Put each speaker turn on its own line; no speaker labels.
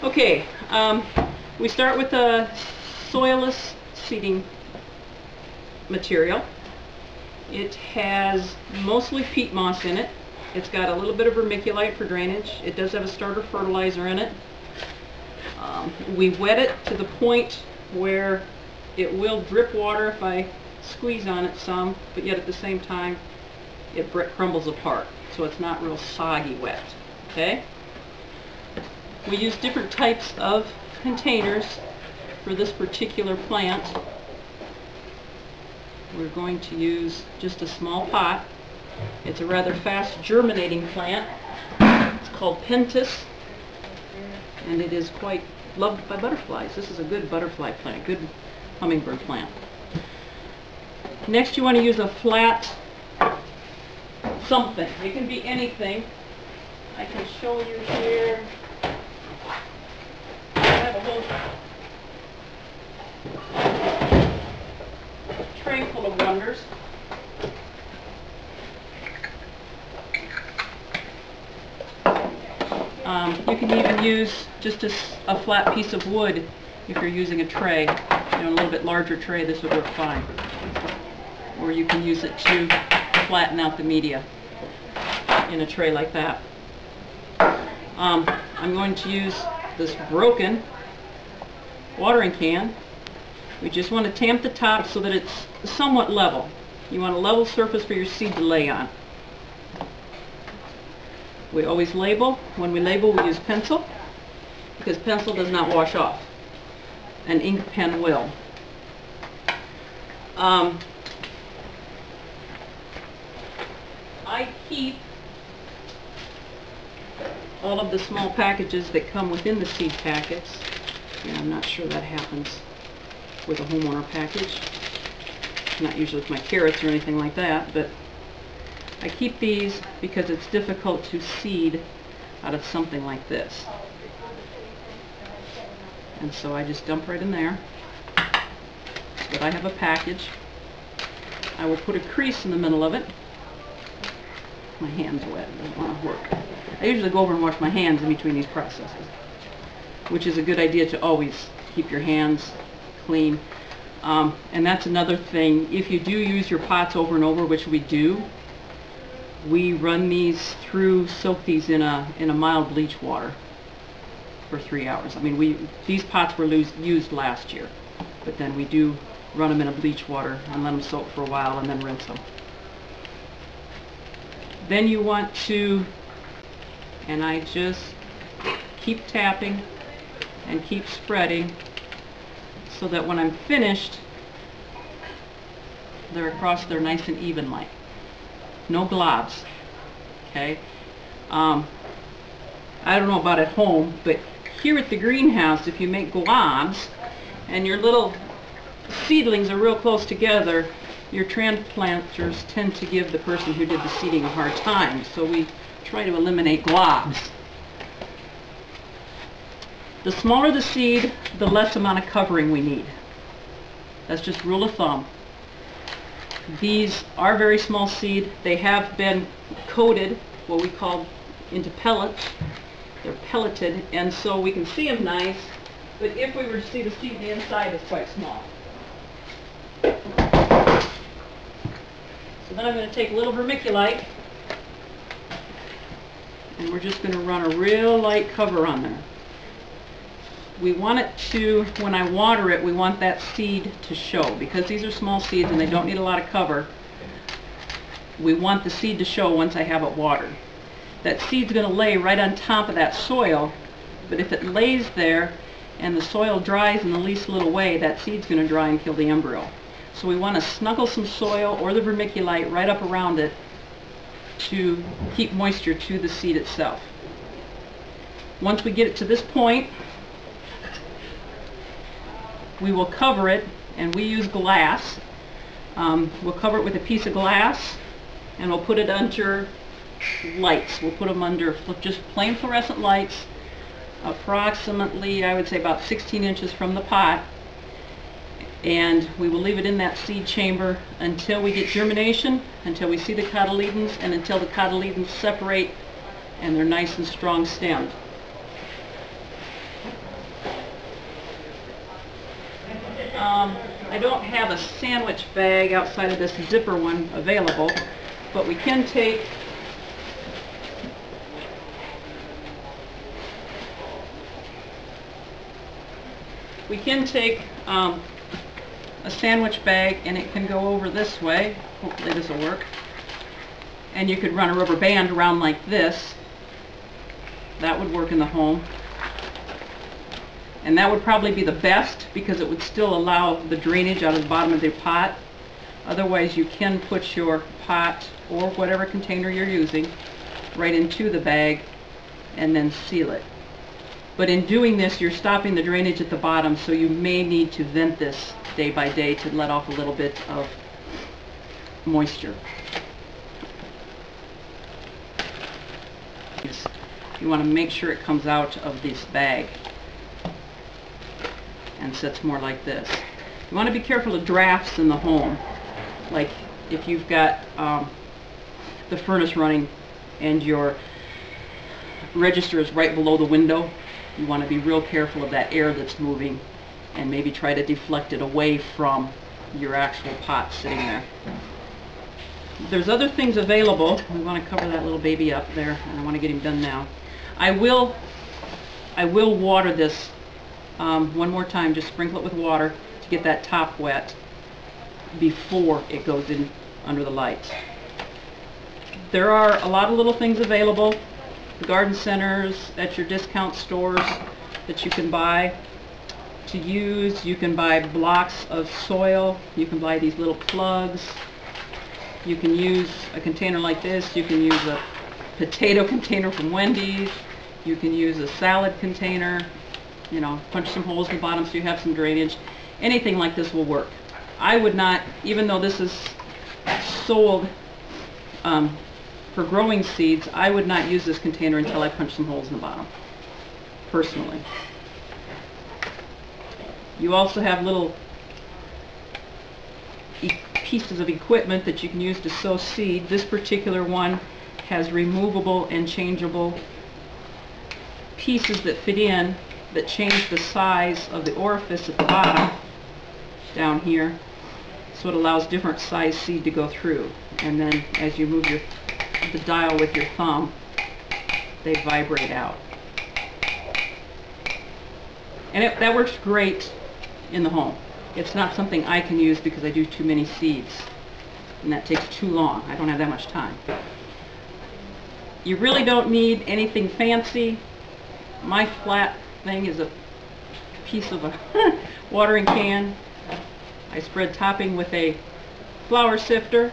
Okay, we start with a soilless seeding material. It has mostly peat moss in it. It's got a little bit of vermiculite for drainage. It does have a starter fertilizer in it. We wet it to the point where it will drip water if I squeeze on it some, but yet at the same time it crumbles apart, so it's not real soggy wet. Okay? We use different types of containers for this particular plant. We're going to use just a small pot. It's a rather fast germinating plant. It's called Pentas, and it is quite loved by butterflies. This is a good butterfly plant, good hummingbird plant. Next, you want to use a flat something. It can be anything. I can show you here. I have a whole tray full of wonders. You can even use just a flat piece of wood if you're using a tray. A little bit larger tray, this would work fine. Or you can use it to flatten out the media in a tray like that. I'm going to use this broken watering can. We just want to tamp the top so that it's somewhat level. You want a level surface for your seed to lay on. We always label. When we label, we use pencil, because pencil does not wash off. An ink pen will. I keep all of the small packages that come within the seed packets. And I'm not sure that happens with a homeowner package. Not usually with my carrots or anything like that, but I keep these because it's difficult to seed out of something like this. And so I just dump right in there. But I have a package. I will put a crease in the middle of it. My hand's wet, it doesn't want to work. I usually go over and wash my hands in between these processes, which is a good idea to always keep your hands clean. And that's another thing. If you do use your pots over and over, which we do, we run these through, soak these in a mild bleach water for 3 hours. I mean, these pots were used last year, but then we do run them in a bleach water and let them soak for a while and then rinse them. Then you want to, and I just keep tapping and keep spreading so that when I'm finished, they're across there nice and evenly. No globs. Okay? I don't know about at home, but here at the greenhouse, if you make globs and your little seedlings are real close together, your transplanters tend to give the person who did the seeding a hard time. So we try to eliminate globs. The smaller the seed, the less amount of covering we need. That's just rule of thumb. These are very small seed. They have been coated, what we call, into pellets. They're pelleted, and so we can see them nice, but if we were to see the seed, the inside is quite small. So then I'm going to take a little vermiculite, and we're just going to run a real light cover on there. We want it to, when I water it, we want that seed to show. Because these are small seeds and they don't need a lot of cover, we want the seed to show once I have it watered. That seed's going to lay right on top of that soil, but if it lays there and the soil dries in the least little way, that seed's going to dry and kill the embryo. So we want to snuggle some soil or the vermiculite right up around it to keep moisture to the seed itself. Once we get it to this point, we will cover it, and we use glass. We'll cover it with a piece of glass, and we'll put it under lights. We'll put them under just plain fluorescent lights, approximately, I would say, about 16 inches from the pot. And we will leave it in that seed chamber until we get germination, until we see the cotyledons, and until the cotyledons separate and they're nice and strong stemmed. I don't have a sandwich bag outside of this zipper one available, but we can take a sandwich bag, and it can go over this way. Hopefully this will work. And you could run a rubber band around like this. That would work in the home. And that would probably be the best because it would still allow the drainage out of the bottom of the pot. Otherwise, you can put your pot or whatever container you're using right into the bag and then seal it. But in doing this, you're stopping the drainage at the bottom, so you may need to vent this day by day to let off a little bit of moisture. You want to make sure it comes out of this bag and sits more like this. You want to be careful of drafts in the home. Like if you've got the furnace running and your register is right below the window, you want to be real careful of that air that's moving and maybe try to deflect it away from your actual pot sitting there. There's other things available. We want to cover that little baby up there, and I want to get him done now. I will water this one more time, just sprinkle it with water to get that top wet before it goes in under the lights. There are a lot of little things available, garden centers, at your discount stores that you can buy to use. You can buy blocks of soil, you can buy these little plugs, you can use a container like this, you can use a potato container from Wendy's, you can use a salad container, you know, punch some holes in the bottom so you have some drainage. Anything like this will work. I would not, even though this is sold for growing seeds, I would not use this container until I punch some holes in the bottom, personally. You also have little pieces of equipment that you can use to sow seed. This particular one has removable and changeable pieces that fit in that change the size of the orifice at the bottom down here, so it allows different size seed to go through. And then as you move the dial with your thumb, they vibrate out. And that works great in the home. It's not something I can use because I do too many seeds, and that takes too long. I don't have that much time. You really don't need anything fancy. My flat thing is a piece of a watering can. I spread topping with a flour sifter,